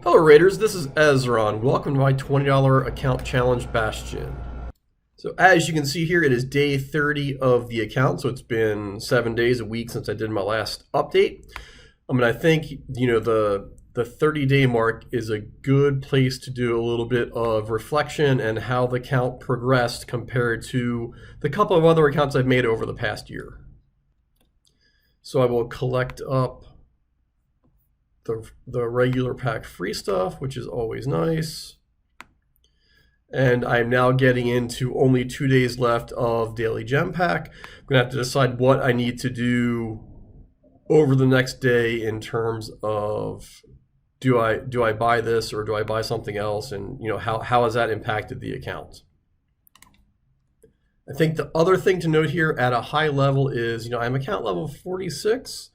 Hello Raiders, this is Ezron. Welcome to my $20 account challenge Bastion. So as you can see here, it is day 30 of the account, so it's been 7 days, a week since I did my last update. I think, the 30-day mark is a good place to do a little bit of reflection and how the account progressed compared to the couple of other accounts I've made over the past year. So I will collect up the regular pack free stuff, which is always nice. And I'm now getting into only 2 days left of daily gem pack. I'm gonna have to decide what I need to do over the next day in terms of do I buy this or do I buy something else, and how has that impacted the account. I think the other thing to note here at a high level is I'm account level 46.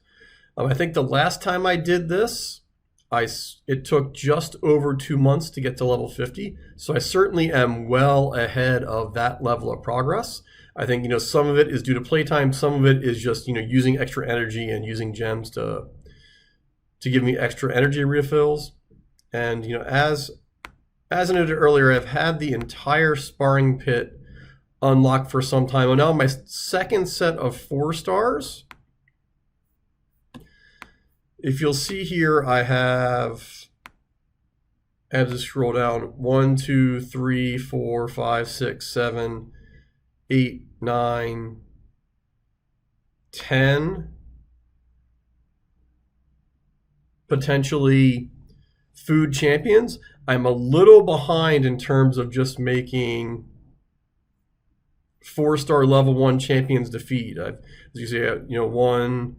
I think the last time I did this, it took just over 2 months to get to level 50. So I certainly am well ahead of that level of progress. I think some of it is due to playtime, some of it is just using extra energy and using gems to give me extra energy refills. And as I noted earlier, I've had the entire sparring pit unlocked for some time. And now my second set of 4 stars. If you'll see here, I have to scroll down 1, 2, 3, 4, 5, 6, 7, 8, 9, 10 potentially food champions. I'm a little behind in terms of just making 4-star level 1 champions to feed. As you see, one.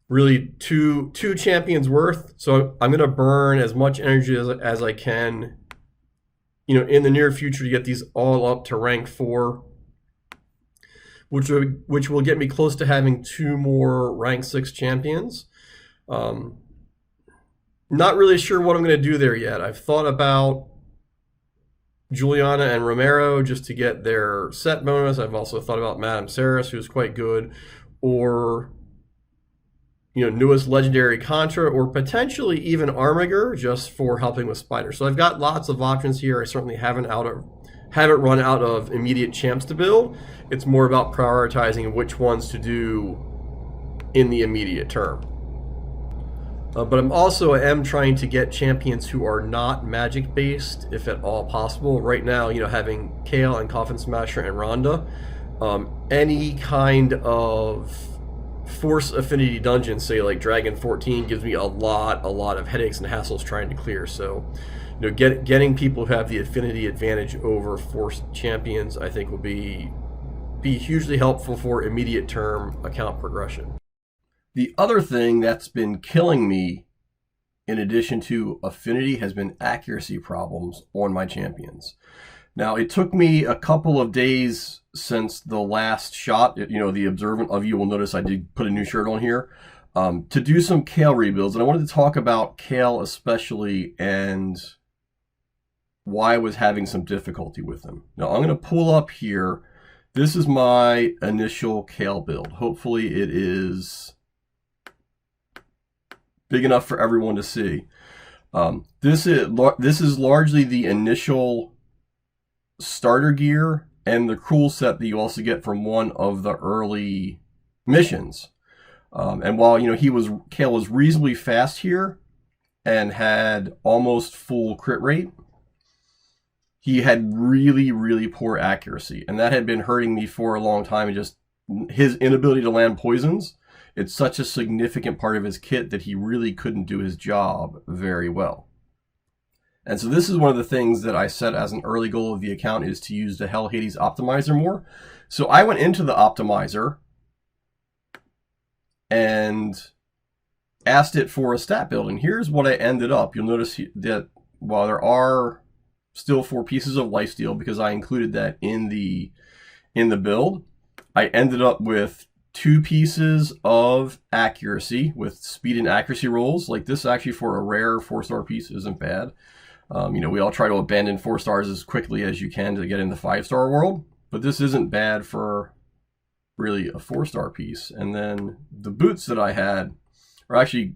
Really two champions worth. So I'm gonna burn as much energy as I can, in the near future to get these all up to rank 4, which will get me close to having 2 more rank 6 champions. Not really sure what I'm gonna do there yet. I've thought about Juliana and Romero just to get their set bonus. I've also thought about Madame Saris, who's quite good, or newest legendary Contra, or potentially even Armiger just for helping with Spider. So I've got lots of options here. I certainly haven't run out of immediate champs to build. It's more about prioritizing which ones to do in the immediate term. But I am trying to get champions who are not magic based, if at all possible. Right now, having Kael and Coffin Smasher and Rhonda, any kind of force affinity dungeon, say like Dragon 14, gives me a lot of headaches and hassles trying to clear. So getting people who have the affinity advantage over force champions, I think, will be hugely helpful for immediate term account progression. The other thing that's been killing me, in addition to affinity, has been accuracy problems on my champions. Now, it took me a couple of days since the last shot. The observant of you will notice I did put a new shirt on here, to do some Kael rebuilds. And I wanted to talk about Kael especially and why I was having some difficulty with him. Now, I'm going to pull up here. This is my initial Kael build. Hopefully it is big enough for everyone to see. This is largely the initial starter gear and the cruel set that you also get from one of the early missions. And while Kael was reasonably fast here and had almost full crit rate, he had really poor accuracy, and that had been hurting me for a long time. And just his inability to land poisons, it's such a significant part of his kit that he really couldn't do his job very well. And so this is one of the things that I set as an early goal of the account, is to use the Hell Hades optimizer more. So I went into the optimizer and asked it for a stat build. And here's what I ended up. You'll notice that while there are still 4 pieces of lifesteal, because I included that in the build, I ended up with 2 pieces of accuracy with speed and accuracy rolls. Like this, actually, for a rare 4-star piece, isn't bad. We all try to abandon 4 stars as quickly as you can to get in the 5-star world, but this isn't bad for really a 4-star piece. And then the boots that I had are actually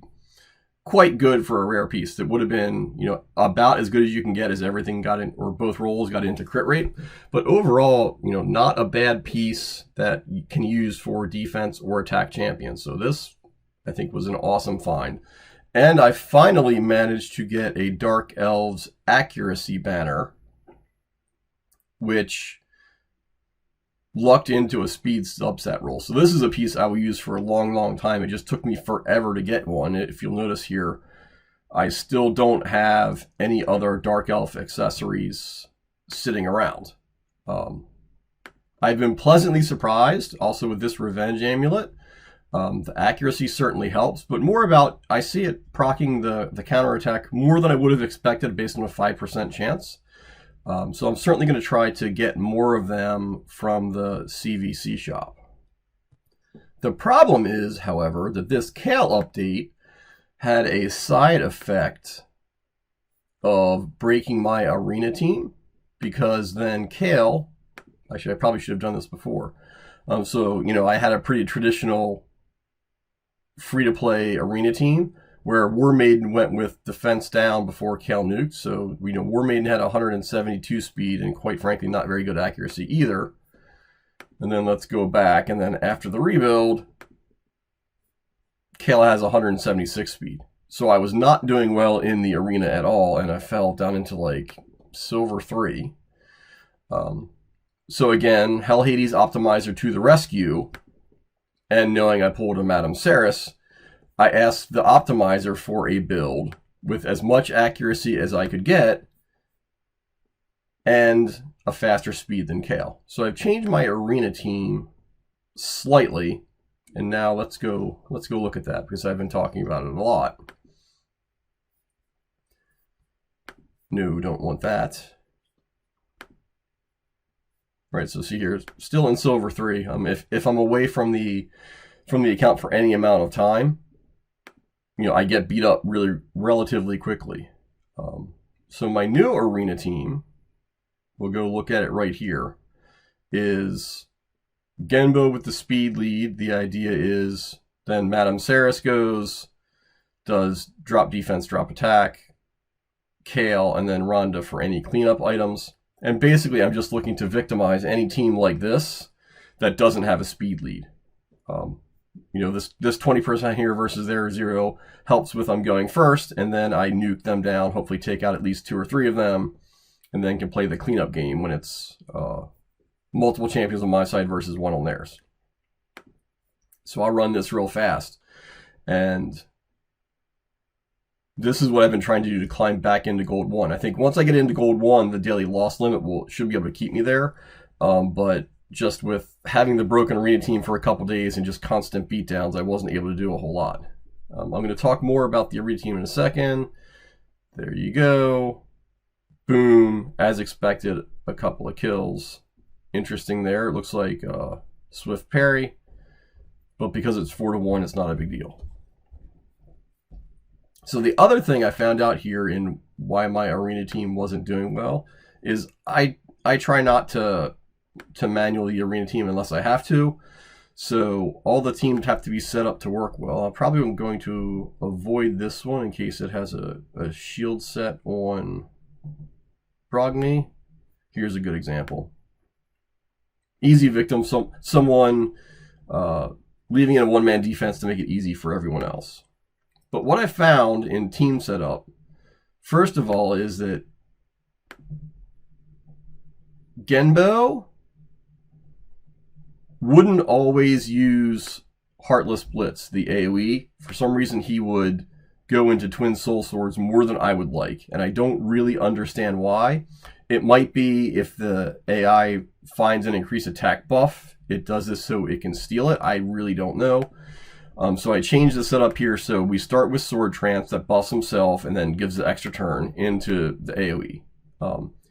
quite good for a rare piece. That would have been, about as good as you can get as everything got in, or both rolls got into crit rate. But overall, not a bad piece that you can use for defense or attack champions. So this, I think, was an awesome find. And I finally managed to get a Dark Elves accuracy banner, which lucked into a speed subset roll. So this is a piece I will use for a long, long time. It just took me forever to get one. If you'll notice here, I still don't have any other Dark Elf accessories sitting around. I've been pleasantly surprised also with this Revenge Amulet. The accuracy certainly helps, but more about, I see it proccing the counterattack more than I would have expected based on a 5% chance. So I'm certainly going to try to get more of them from the CVC shop. The problem is, however, that this Kael update had a side effect of breaking my arena team, because then Kael, actually I probably should have done this before. I had a pretty traditional free-to-play arena team where War Maiden went with defense down before Kael nuked. So, War Maiden had 172 speed and, quite frankly, not very good accuracy either. And then let's go back. And then after the rebuild, Kael has 176 speed. So I was not doing well in the arena at all, and I fell down into, like, Silver 3. So again, Hell Hades Optimizer to the rescue. And knowing I pulled a Madame Ceres, I asked the optimizer for a build with as much accuracy as I could get and a faster speed than Kael. So I've changed my arena team slightly, and now let's go look at that, because I've been talking about it a lot. No, don't want that. Right, so see here, still in Silver 3. If I'm away from the account for any amount of time, I get beat up relatively quickly. So my new arena team, we'll go look at it right here, is Genbo with the speed lead. The idea is then Madame Ceres goes, does drop defense, drop attack, Kael, and then Rhonda for any cleanup items. And basically, I'm just looking to victimize any team like this that doesn't have a speed lead. This 20% here versus their 0 helps with I'm going first, and then I nuke them down, hopefully take out at least 2 or 3 of them, and then can play the cleanup game when it's multiple champions on my side versus one on theirs. So I'll run this real fast. And this is what I've been trying to do to climb back into Gold 1. I think once I get into Gold 1, the daily loss limit should be able to keep me there. But just with having the broken arena team for a couple days and just constant beatdowns, I wasn't able to do a whole lot. I'm going to talk more about the arena team in a second. There you go. Boom. As expected, a couple of kills. Interesting there. It looks like Swift Parry. But because it's 4-1, it's not a big deal. So the other thing I found out here in why my arena team wasn't doing well is I try not to manually arena team unless I have to. So all the teams have to be set up to work well. I'm probably going to avoid this one in case it has a shield set on Brogni. Here's a good example. Easy victim, someone leaving in a one-man defense to make it easy for everyone else. But what I found in team setup, first of all, is that Genbo wouldn't always use Heartless Blitz, the AoE. For some reason, he would go into Twin Soul Swords more than I would like, and I don't really understand why. It might be if the AI finds an increased attack buff, it does this so it can steal it. I really don't know. So I changed the setup here, so we start with Sword Trance that buffs himself and then gives the extra turn into the AoE.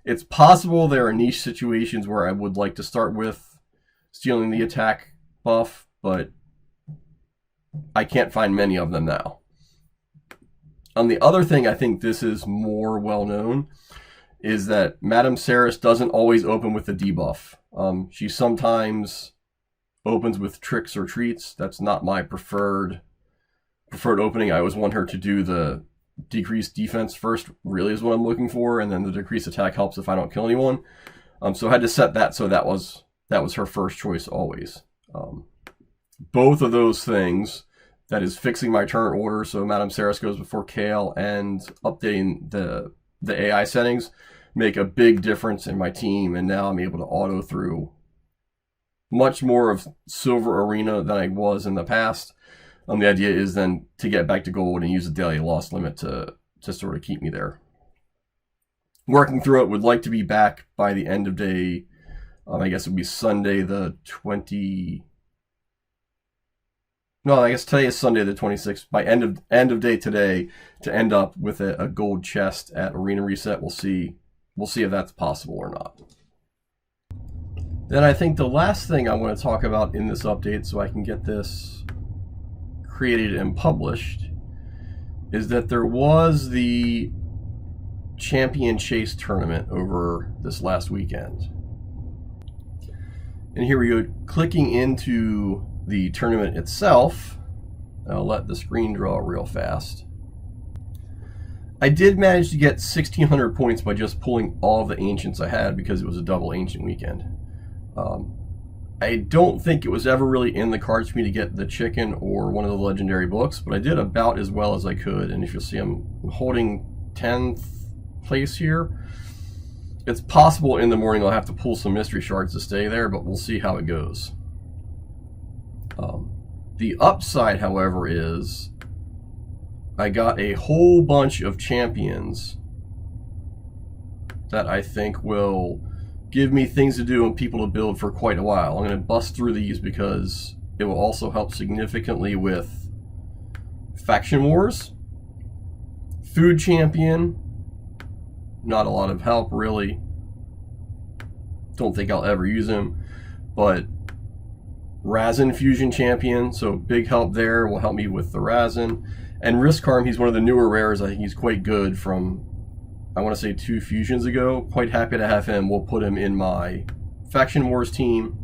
It's possible there are niche situations where I would like to start with stealing the attack buff, but I can't find many of them now. The other thing I think this is more well known is that Madame Ceres doesn't always open with the debuff. She sometimes opens with tricks or treats. That's not my preferred preferred opening. I always want her to do the decreased defense first, really is what I'm looking for, and then the decreased attack helps if I don't kill anyone. So I had to set that so that was her first choice always. Both of those things, that is fixing my turn order so Madame Saris goes before Kael, and updating the AI settings, make a big difference in my team, and now I'm able to auto through much more of Silver Arena than I was in the past. The idea is then to get back to gold and use the daily loss limit to sort of keep me there. Working through it, would like to be back by the end of day, I guess it would be Sunday the 20... No, I guess today is Sunday the 26th. By end of day today, to end up with a gold chest at Arena Reset. We'll see if that's possible or not. Then I think the last thing I want to talk about in this update, so I can get this created and published, is that there was the Champion Chase tournament over this last weekend. And here we go, clicking into the tournament itself. I'll let the screen draw real fast. I did manage to get 1,600 points by just pulling all of the ancients I had, because it was a double ancient weekend. I don't think it was ever really in the cards for me to get the chicken or one of the legendary books, but I did about as well as I could. And if you'll see, I'm holding 10th place here. It's possible in the morning I'll have to pull some mystery shards to stay there, but we'll see how it goes. The upside, however, is I got a whole bunch of champions that I think will give me things to do and people to build for quite a while. I'm going to bust through these because it will also help significantly with faction wars. Food champion, not a lot of help really. Don't think I'll ever use him, but Razin fusion champion, so big help there, will help me with the Razin. And Risk Harm, he's one of the newer rares. I think he's quite good from, I want to say 2 fusions ago. Quite happy to have him. We'll put him in my Faction Wars team.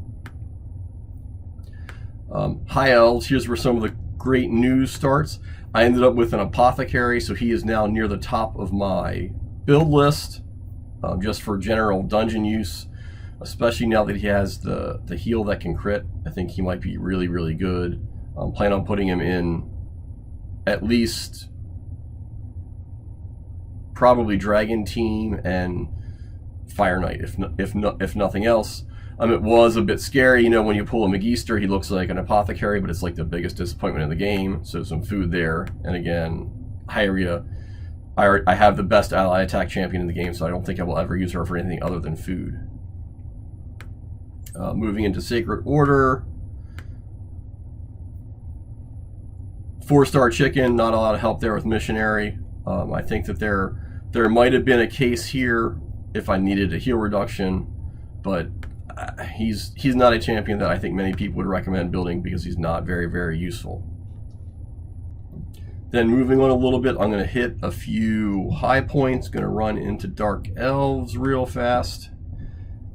High Elves, here's where some of the great news starts. I ended up with an Apothecary, so he is now near the top of my build list, just for general dungeon use, especially now that he has the heal that can crit. I think he might be really, really good. Plan on putting him in at least probably Dragon Team and Fire Knight, if nothing else. It was a bit scary, you know, when you pull a Magister, he looks like an Apothecary, but it's like the biggest disappointment in the game, so some food there. And again, Hyria, I have the best ally attack champion in the game, so I don't think I will ever use her for anything other than food. Moving into Sacred Order. 4-star chicken, not a lot of help there with Missionary. I think that there might have been a case here if I needed a heal reduction, but he's not a champion that I think many people would recommend building because he's not very, very useful. Then moving on a little bit, I'm going to hit a few high points. Going to run into Dark Elves real fast.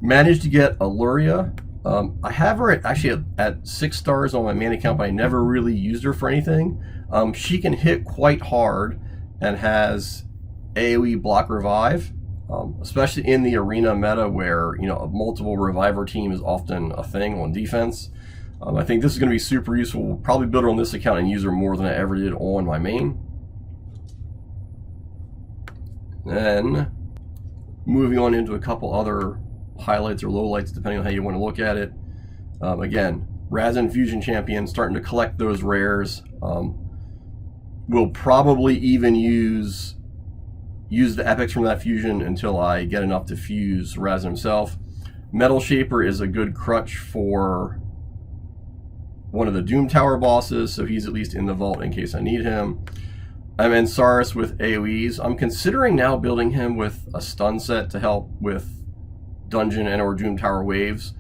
Managed to get Alluria. I have her actually at 6 stars on my mana count, but I never really used her for anything. She can hit quite hard and has AoE block revive, especially in the arena meta where, you know, a multiple reviver team is often a thing on defense. I think this is going to be super useful. We'll probably build her on this account and use her more than I ever did on my main. Then moving on into a couple other highlights or lowlights, depending on how you want to look at it. Again, Razin Fusion Champion, starting to collect those rares. We'll probably even use the epics from that fusion until I get enough to fuse Razin himself. Metal Shaper is a good crutch for one of the Doom Tower bosses, so he's at least in the vault in case I need him. I'm in Saris with AoEs. I'm considering now building him with a stun set to help with dungeon and or Doom Tower waves.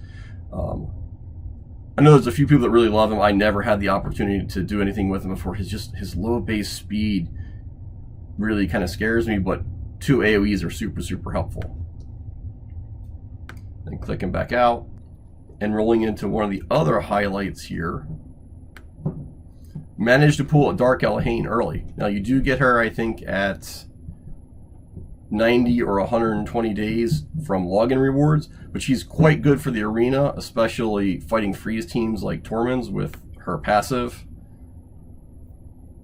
I know there's a few people that really love him. I never had the opportunity to do anything with him before. His low base speed really kind of scares me, but 2 AoEs are super, super helpful. Then clicking back out and rolling into one of the other highlights here. managed to pull a Dark Elhane early. Now you do get her, I think, at 90 or 120 days from login rewards, but she's quite good for the arena, especially fighting freeze teams like Tormund's with her passive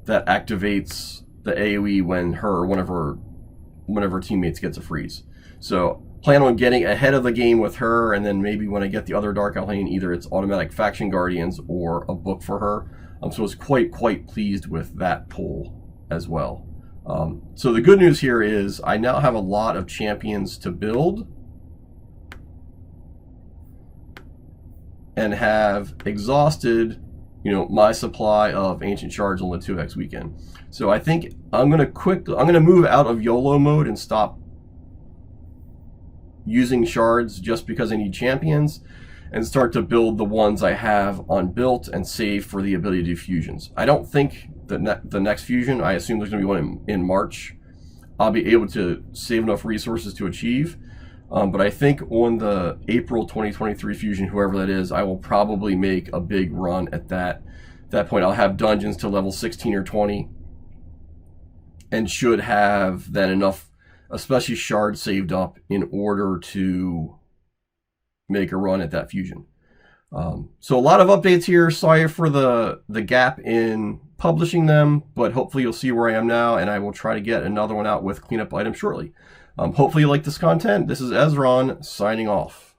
that activates the AoE when one of her teammates gets a freeze. So plan on getting ahead of the game with her, and then maybe when I get the other Dark Elhane, either it's automatic Faction Guardians or a book for her. So I was quite pleased with that pull as well. So the good news here is I now have a lot of champions to build and have exhausted, my supply of ancient shards on the 2x weekend. So I think I'm gonna move out of YOLO mode and stop using shards just because I need champions, and start to build the ones I have unbuilt and save for the ability to do fusions. I don't think the next fusion, I assume there's going to be one in March, I'll be able to save enough resources to achieve. But I think on the April 2023 fusion, whoever that is, I will probably make a big run at that. At that point, I'll have dungeons to level 16 or 20 and should have then enough, especially shards, saved up in order to make a run at that fusion. So a lot of updates here. Sorry for the gap in publishing them, but hopefully you'll see where I am now, and I will try to get another one out with cleanup items shortly. Hopefully you like this content. This is Ezron signing off.